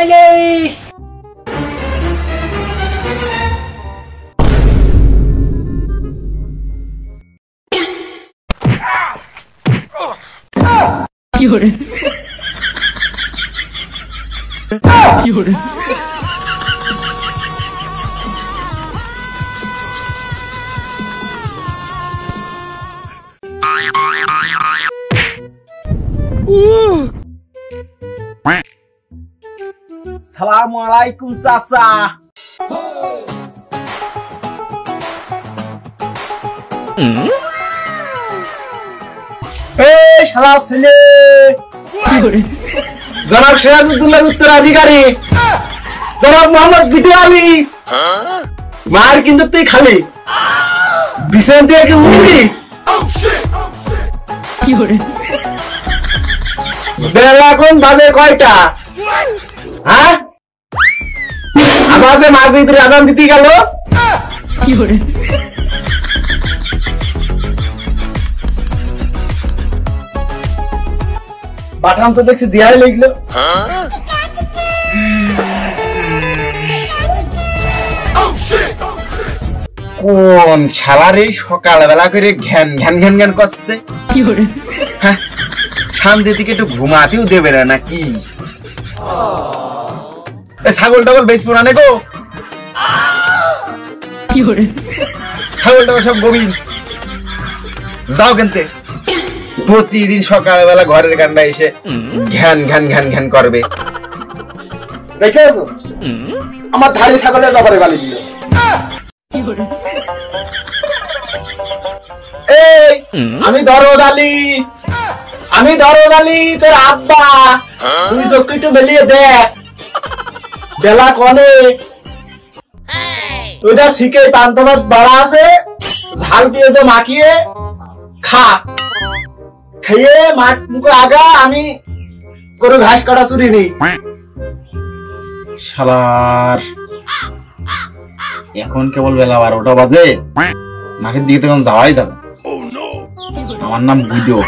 নাইলে কি হরে কি হরে সালামু আলাইকুম চাচা। শালা ছেলে জনাব সিরাজউদ্দৌলার উত্তরাধিকারী জনাব মোহাম্মদ বিটু আলী মার কিন্তু তুই খালি বিছানা থেকে কি উঠবি? কি হরে বেলা এখন বাজে কয়টা? হ্যাঁ আমার যে মাগরিবের আযান দিতে গেল। কি হরে পাঠাম তো দেখছি দিয়াই লাগলো। কোন শালারে সকালবেলা করে ঘ্যান ঘ্যান ঘ্যান ঘ্যান করছে? কি হরে হ্যাঁ শান্তি থেকে একটু ঘুমাতেও দেবে না নাকি? ছাগল টাগল বেচবো না গো। কি হরে ছাগল টাগল সব গভীর যাও কেনতে প্রতিদিন সকালবেলা ঘরের কান্ডা এসে ঘ্যান ঘ্যান ঘ্যান ঘ্যান করবে। দেখে আছো আমার ধারে ছাগলের ব্যাপারে গালি দিল। কি হরে এই আমি দরদ আলী তোর আব্বা। তুই চোখটা একটু বেলিয়ে দেখ বেলা কনে। ওইটা শিখে পান্তা ভাত বাড়া আছে ঝাল পেঁয়াজ মাখিয়ে খা। খেয়ে মাঠ মুখে আগা আমি গরু ঘাস কাটা চুরি নি। শালার এখন কেবল বেলা 12টা বাজে, মাঠের দিকে তখন যাওয়াই যাবে। আমার নাম বুইদো,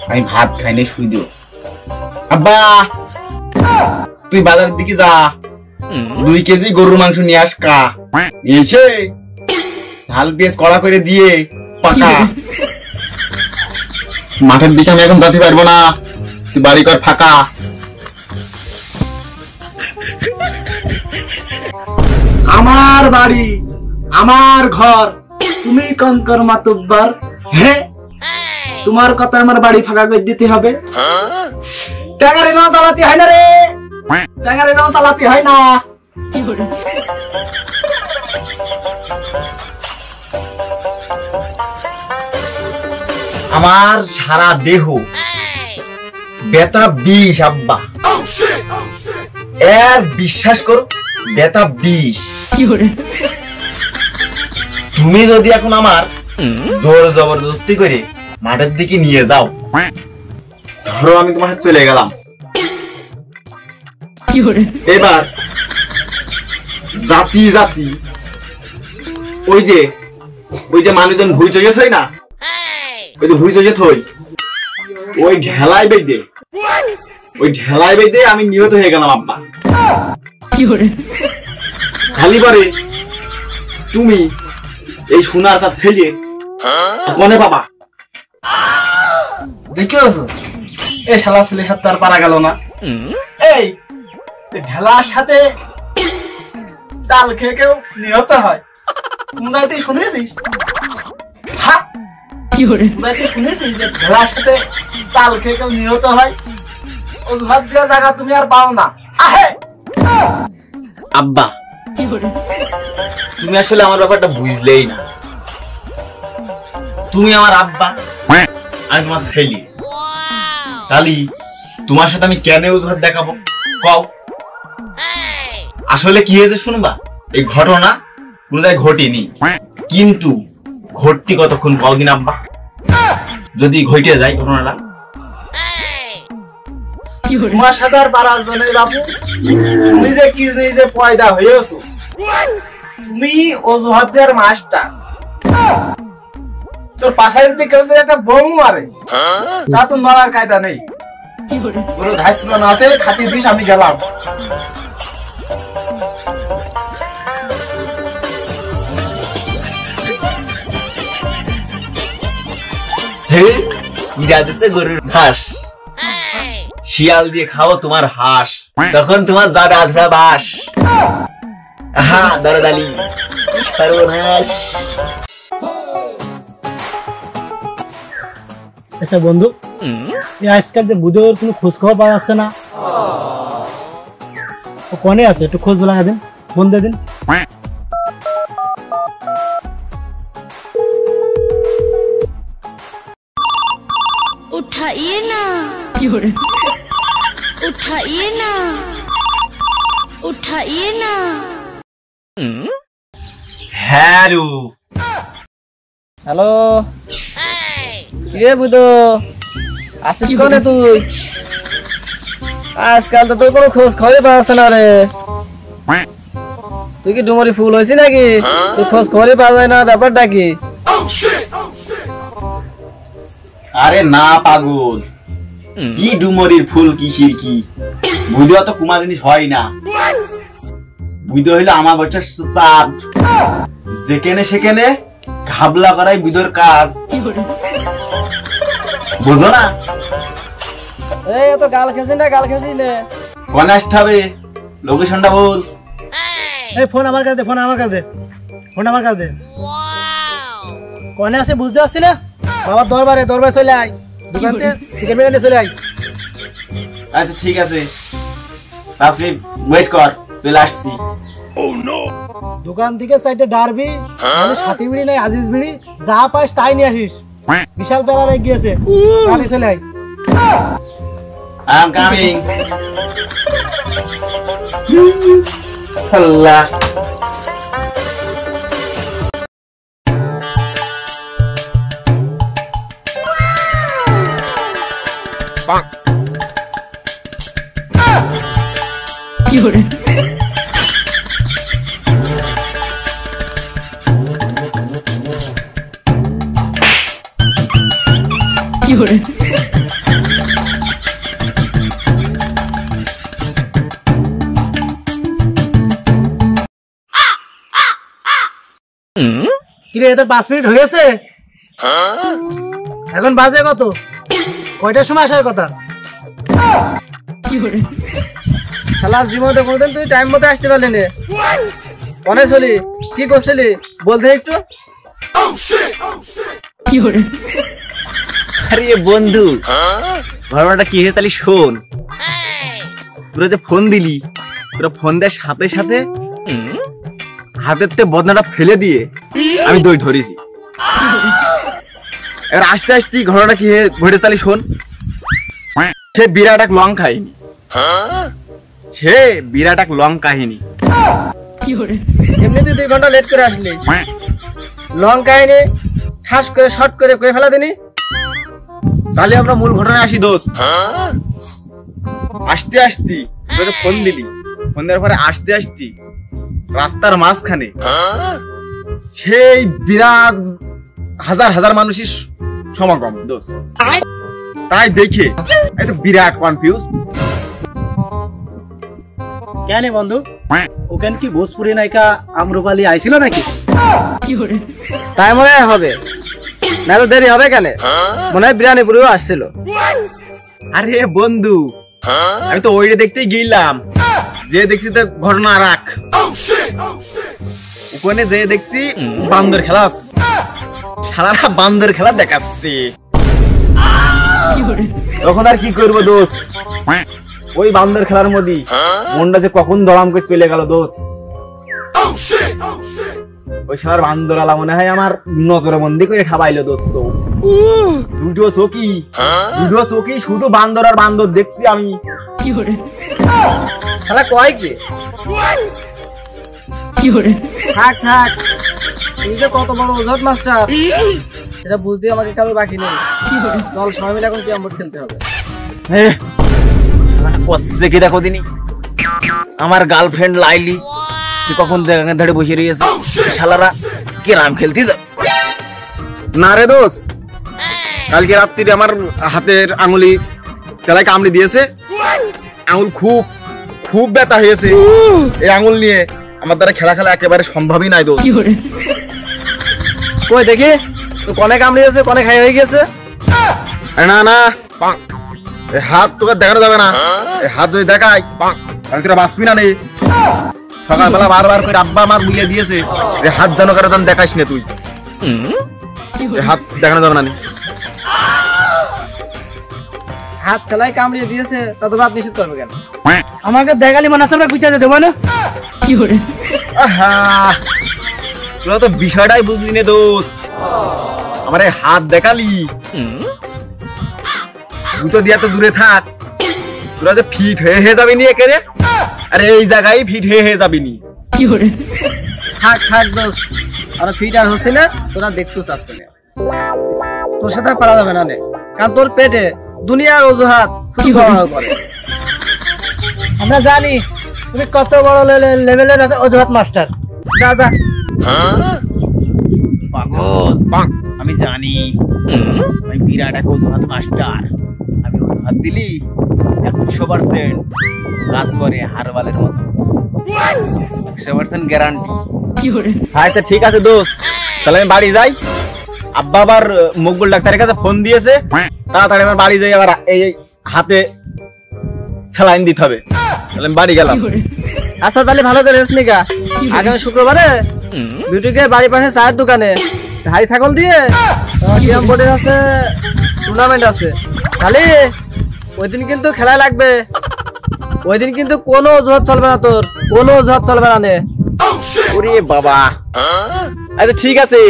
আমি ভাত খাইনি শুই দিও। আব্বা তুই বাজারের দিকে যা, 2 কেজি গরুর মাংস নিয়ে আস। কা এসে ঝাল পেঁয়াজ কড়া করে দিয়ে পাকা। মাঠের দিকে আমি এখন যেতে পারবো না, তুই বাড়ি কর ফাঁকা। আমার বাড়ি আমার ঘর, তুমি কনকর মাতব্বার। হ্যাঁ তোমার কথা আমার বাড়ি ফাঁকা করে দিতে হবে। ট্যাঙ্গারে নাও চালাতে হয় না রে, ট্যাঙ্গারে নাও চালাতে হয় না। কি হরে আমার সারা দেহ ব্যথা বিষ আব্বা। এর বিশ্বাস করো ব্যথা বিষ। কি হরে তুমি যদি এখন আমার জোর জবরদস্তি করে মাঠের দিকে নিয়ে যাও, ধরো আমি তোমার সাথে চলে গেলাম। কি হরে এবার জাতি জাতি ওই যে মানুষজন ভুই চলে থই না, ওই যে ভুই চলে থই ওই ঢেলাই বেঁধে আমি নিহত হয়ে গেলাম আব্বা। কি হরে খালি পরে তুমি এই সোনার সাথে ছেলে মনে পাবা। দেখেছো এই শালা ছেলের সাথে আর পারা গেল না। এই ঢেলার সাথে ডাল খেয়ে কেউ নিহত হয়, তুই শুনেছিস? হ্যাঁ কি হরে তুই শুনেছিস যে ঢেলার সাথে ডাল খেয়ে কেউ নিহত হয়? অজুহাত দেওয়া জায়গা তুমি আর পাও না। আব্বা কি হরে তুমি আসলে আমার ব্যাপারটা বুঝলেই না। তুমি আমার আব্বা, আমি তোমার ছেলে। তালি তোমার সাথে আমি কেন অজুহাত দেখাবো কও? আসলে কি হয়েছে শুনবা? এই ঘটনা কোন জায়গায় ঘটেনি, কিন্তু ঘটতি কতক্ষণ কদিন আব্বা যদি ঘটে যায় ঘটনাটা। তোমার সাথে আর পারার জন্য বাবু তুমি যে কি যে পয়দা হয়েছো, তুমি অজুহাত দেওয়ার মাস্টার। তোর পাশায় যদি কেউ একটা বোম মারে তা তো নড়ার কায়দা নেই। fiore, পুরো ঘাস না আছে খাতি দিস আমি গেলাম। হে ইরা দিছে গরুর ঘাস, শিয়াল দিয়ে খাও তোমার হাঁস, তখন তোমার যাবে আধরা বাস। হ্যাঁ দরদালি সর্বনাশ। আচ্ছা বন্ধু, এই আজকাল যে বুধের কোনো খোঁজ খবর পাওয়া যাচ্ছে না, ও কনে আছে? একটু খোঁজ লাগা দিন, ফোন দিয়ে দিন। उठाइए ना, fiore, उठाइए ना, उठाइए ना। হ্যালো হ্যালো, কে বুধো আসিস কনে তুই? আজকাল তো তোর কোনো খোঁজ খবরই পাওয়া যাচ্ছে না রে। তুই কি ডুমরি ফুল হয়েছি নাকি? তোর খোঁজ খবরই পাওয়া যায় না, ব্যাপারটা কি? আরে না পাগল, কি ডুমরির ফুল কিসির কি, বুধ তো কুমা জিনিস হয় না। বুধ হইলো আমার বছর চাঁদ, যেখানে সেখানে ঘাবলা করাই বুধের কাজ, fiore, বুঝো না? এই তো গাল খেয়েছি না, গাল খেয়েছি না। কনে আসতে হবে, লোকেশনটা বল। এই ফোন আমার কাছে দে, ফোন আমার কাছে দে, ফোন আমার কাছে দে। কনে আছে বুঝতে পারছি না? বাবার দরবারে, দরবারে চলে আয়, দোকান থেকে চিকেন বিরিয়ানি চলে আয়। আচ্ছা ঠিক আছে, 5 মিনিট ওয়েট কর, চলে আসছি। দোকান থেকে সাইডে ডারবি, মানে সাথী বিড়ি নাই, আজিজ বিড়ি, যা পাস তাই নিয়ে আসিস। বিশাল বেলা রেগে গিয়েছে, তাহলে চলে আয়। I am coming. Allah fiore, fiore, কিরে তোর 5 মিনিট হয়েছে? এখন বাজে কত? কয়টার সময় আসার কথা? fiore, শালা জীবনে কোনদিন তুই টাইম মতো আসতে পারলি না। অনেক চলি কি করছিলি বলতে একটু। fiore, আরে বন্ধু, ঘটনাটা কি হয়েছে তাহলে শোন। তোরা যে ফোন দিলি, তোরা ফোন দেওয়ার সাথে সাথে হাতের তে বদনাটা ফেলে দিয়ে আমি দই ধরেছি। এবার আস্তে আস্তে ঘটনাটা কি ঘটেছে তাহলে শোন। সে বিরাট এক লং কাহিনী, সে বিরাট এক লং কাহিনী। fiore, এমনিতে 2 ঘন্টা লেট করে আসলি, লং কাহিনী ঠাস করে শর্ট করে করে ফেলা দিনি। তাহলে আমরা মূল ঘটনায় আসি দোস্ত। আসতে আসতে তুই তো ফোন দিলি, ফোন দেওয়ার পরে আসতে আসতে রাস্তার মাঝখানে সেই বিরাট হাজার হাজার মানুষের সমাগম দোস্ত। তাই দেখে এই তো বিরাট কনফিউজ। কেন বন্ধু, ওখান কি ভোজপুরি নায়িকা আম্রপালি আইছিল নাকি? fiore, তাই মনে হবে না, তো দেরি হবে কেন? মনে হয় বিরিয়ানি পুরিও আসছিল। আরে বন্ধু, আমি তো ওইটা দেখতেই গেলাম, যে দেখছি তো ঘটনা রাখ। ওখানে যে দেখছি বান্দর খেলা, সারা বান্দর খেলা দেখাচ্ছে। fiore, তখন আর কি করবো দোষ, ওই বান্দর খেলার মধ্যে মনটা যে কখন দড়াম করে চলে গেল দোষ। ওই সার বান্দর আলা মনে হয় আমার নজরে বন্দি করে খাবাইলো দোস্ত। দুটো চোখি শুধু বান্দর আর বান্দর দেখছি আমি। fiore, শালা কয় কি? fiore, থাক থাক, তুই যে কত বড় ওঝাত মাস্টার এটা বুঝতে আমাকে কারো বাকি নেই। fiore, চল সবাই মিলে এখন ক্যারম বোর্ড খেলতে হবে। পচ্ছে কি দেখো দিনি, আমার গার্লফ্রেন্ড লাইলি সে কখন ধরে বসে রয়েছে, শালারা ক্যারাম খেলতে যা না রে দোষ। কালকে রাত্রিরে আমার হাতের আঙুলি সেলাই কামড়ে দিয়েছে, আঙুল খুব খুব ব্যথা হয়েছে। এই আঙুল নিয়ে আমার দ্বারা খেলা খেলা একেবারে সম্ভবই নাই দোস্ত। কই দেখি তো কনে কামড়িয়েছে, কনে খাই হয়ে গেছে? না না, এই হাত তোকে দেখানো যাবে না। এই হাত যদি দেখাই তাহলে তোরা বাঁচবি না। নেই সকালবেলা বারবার করে আব্বা আমার বুলিয়ে দিয়েছে এই হাত যেন করে দেখাইস না তুই। এই হাত দেখানো যাবে না। হাত সেলাই কামড়িয়ে দিয়েছে তা তো বাদ নিষেধ করবে কেন? আমাকে দেখালি মনে হচ্ছে আমরা গুইতে দেবো না। আহা, তোরা তো বিষয়টাই বুঝলি না দোস্ত। আমার এই হাত দেখালি, গুতো দিয়া তো দূরে থাক, তোরা যে ফিট হয়ে যাবি নি একেরে। আরে এই জায়গায় ফিট হয়ে যাবি নি। থাক থাক দোষ, আর ফিট আর হচ্ছে না, তোরা দেখতে চাচ্ছে না। তোর সাথে পারা যাবে না নে, কারণ তোর পেটে দুনিয়ার অজুহাত করে। আমরা জানি তুমি কত বড় লেভেলের অজুহাত মাস্টার। যা যা, পাগল, আমি জানি আমি বিরাট এক অজুহাত মাস্টার। আমি অজুহাত দিলি 100% কাজ করে হারবালের মতো, 100% গ্যারান্টি। আচ্ছা ঠিক আছে দোস্ত, তাহলে আমি বাড়ি যাই। আব্বা আবার মকবুল ডাক্তারের কাছে ফোন দিয়েছে, তাড়াতাড়ি আমার বাড়ি যাই। আবার এই হাতে স্যালাইন দিতে হবে। তাহলে আমি বাড়ি গেলাম। আচ্ছা তাহলে ভালো করে রেস্ট নিকা। আগামী শুক্রবারে বিউটিকে বাড়ির পাশে চায়ের দোকানে হাই ছাগল দিয়ে ক্যারাম বোর্ডের আছে টুর্নামেন্ট আছে। তাহলে ওই দিন কিন্তু খেলা লাগবে। ওই দিন কিন্তু কোনো অজুহাত চলবে না, তোর কোনো অজুহাত চলবে না নে। ওরে বাবা, আচ্ছা ঠিক আছে,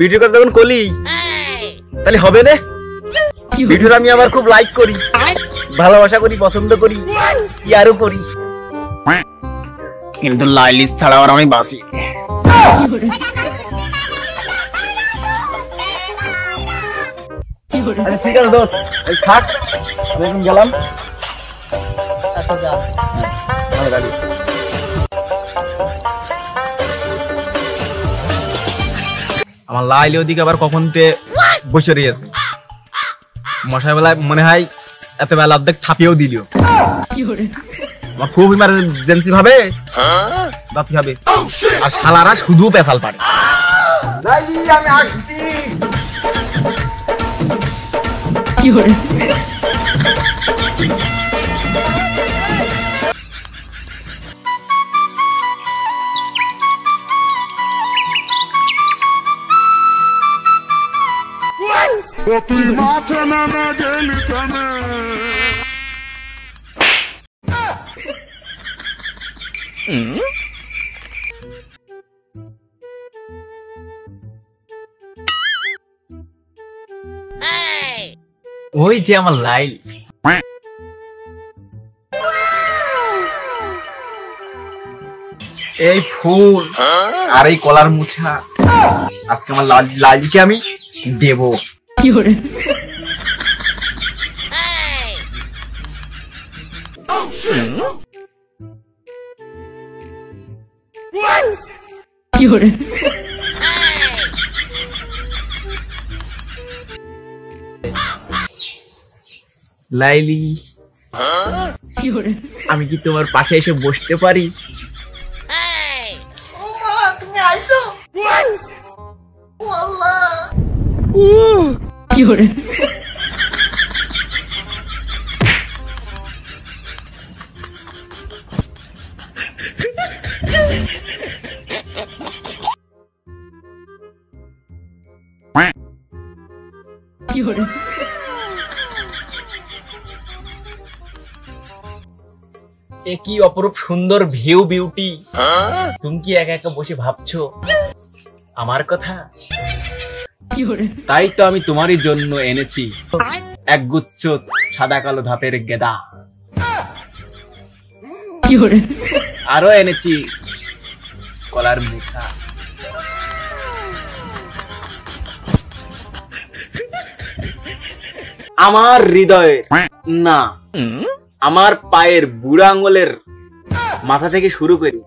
ভিডিও কথা যখন কলি তাহলে হবে না। ভিডিও আমি আবার খুব লাইক করি, ভালোবাসা করি, পছন্দ করি, ইয়ারও করি, কিন্তু লাইলিস ছাড়া আর আমি বাসি। আচ্ছা ঠিক আছে দোস্ত, থাক, আমি এখন গেলাম। আচ্ছা যা। ভালো থাকবি। আমার লাইলি ওদিকে আবার কখন বসে রয়েছে। মশাই বেলায় মনে হয় এত বেলা অর্ধেক ঠাপিয়েও দিল। আমার খুব ইমার্জেন্সি ভাবে দাঁতি হবে, আর শালারা শুধু পেশাল পারে। আমি আসছি। ওই যে আমার লাইল, এই ফুল আর এই কলার মুছা আজকে আমার লাইলকে আমি দেব। লাইলি, আমি কি তোমার পাশে এসে বসতে পারি? এ কি অপরূপ সুন্দর ভিউ বিউটি। তুমি কি একা একা বসে ভাবছো আমার কথা? তাই তো আমি তোমারই জন্য এনেছি এক গুচ্ছ সাদা কালো ধাপের গেদা। আরো এনেছি কলার মুঠা। আমার হৃদয়ে না, আমার পায়ের বুড়া আঙ্গুলের মাথা থেকে শুরু করি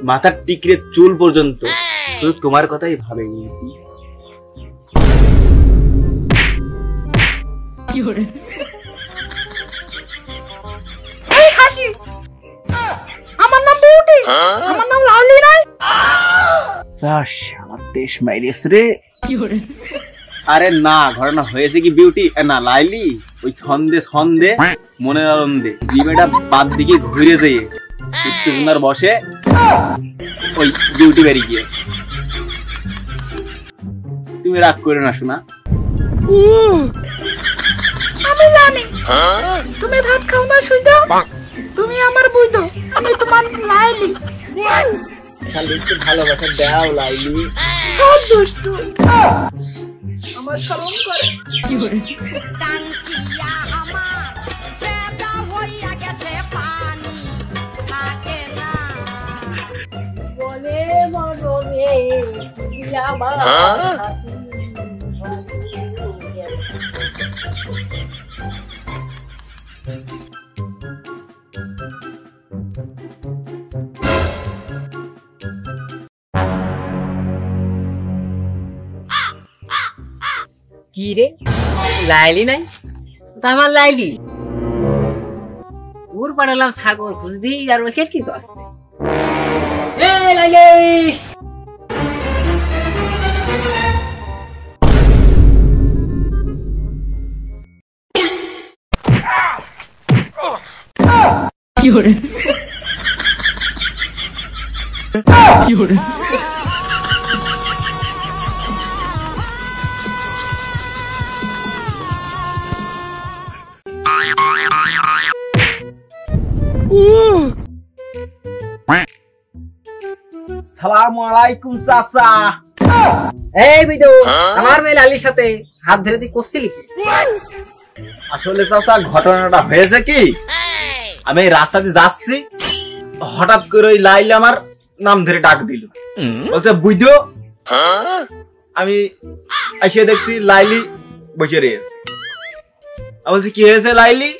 মাথার টিকরে চুল পর্যন্ত শুধু তোমার কথাই ভাবে নিয়েছি। 有人， এই খাসি, আমার নাম বিউটি, আমার নাম লাভলি নয়। আমার দেশ মাইরেস রে। 有人， আরে না, ঘটনা হয়েছে কি বিউটি না লাইলি, ওই ছন্দে ছন্দে মনের আনন্দে জিমেটা বাদ দিকে ঘুরে যেয়ে উত্তেজনার বসে ওই বিউটি বেরিয়ে গিয়ে। তুমি রাগ করে না শোনা। আমি জানি তুমি ভাত খাও না, শুই দাও। তুমি আমার বুঝ, আমি তোমার লাইলি। খালি একটু ভালোবাসা দাও লাইলি। সব দুষ্টু, আমার শরম করে। 有人， টাঙ্কিয়া আমার সেটা হইয়া গেছে পানি থাকে না বলে মরবে আমার কি রে লাইলি নাই? তা আমার লাইলি ওর পাঠালাম সাগর খুঁজ দি, আর ওকে কি করছে? এ লাইলি,有人，有人， সালামু আলাইকুম চাচা। এই বিদু, আমার মেয়ে লালির সাথে হাত ধরে তুই করছিলি কি? আসলে চাচা ঘটনাটা হয়েছে কি, আমি এই রাস্তাতে যাচ্ছি, হঠাৎ করে ওই লাইলি আমার নাম ধরে ডাক দিল, বলছে বুঝো। আমি এসে দেখছি লাইলি বসে রয়েছে। আমি বলছি কি হয়েছে লাইলি?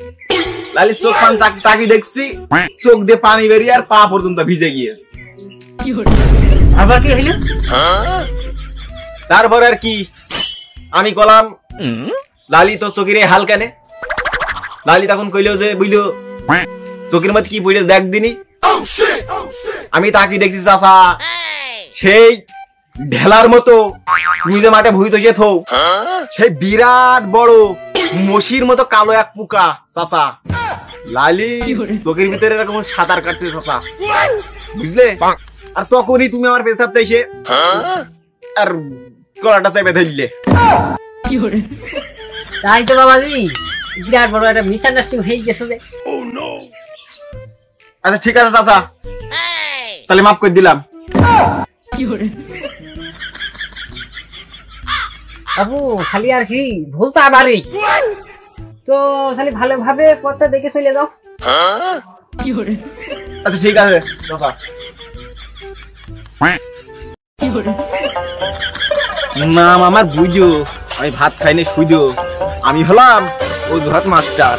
লাইলি চোখ পান তাকি দেখছি, চোখ দিয়ে পানি বেরিয়ে আর পা পর্যন্ত ভিজে গিয়েছে। 有人， আবার কি হইল? তারপর আর কি, আমি কলাম লালি তো চোখের এই হাল কেনে? লালি তখন কইলো যে বুঝলো চোখের মধ্যে কি পড়ে দেখ দিনি। আমি তাকি দেখছি চাচা, সেই ঢেলার মতো তুমি যে মাঠে ভুই চষে থো, সেই বিরাট বড় মশির মতো কালো এক পোকা চাচা। লালি চোখের ভিতরে এরকম সাঁতার কাটছে চাচা, বুঝলে? আর তখনই তুমি আমার পেছাতে এসে আর গলাটা চেপে ধরলে। 有人， তাই তো বাবাজি, বিরাট বড় একটা মিসআন্ডারস্ট্যান্ডিং হয়ে গেছে রে। আচ্ছা ঠিক আছে চাচা, তাহলে মাফ করে দিলাম। 有人， বাবু খালি আর কি ভুল তো আবারই, তো খালি ভালোভাবে পথটা দেখে চলে যাও। 有人， আচ্ছা ঠিক আছে চাচা। 有人， নাম আমার বুঝো, আমি ভাত খাইনি সুজো, আমি হলাম অজুহাত মাস্টার।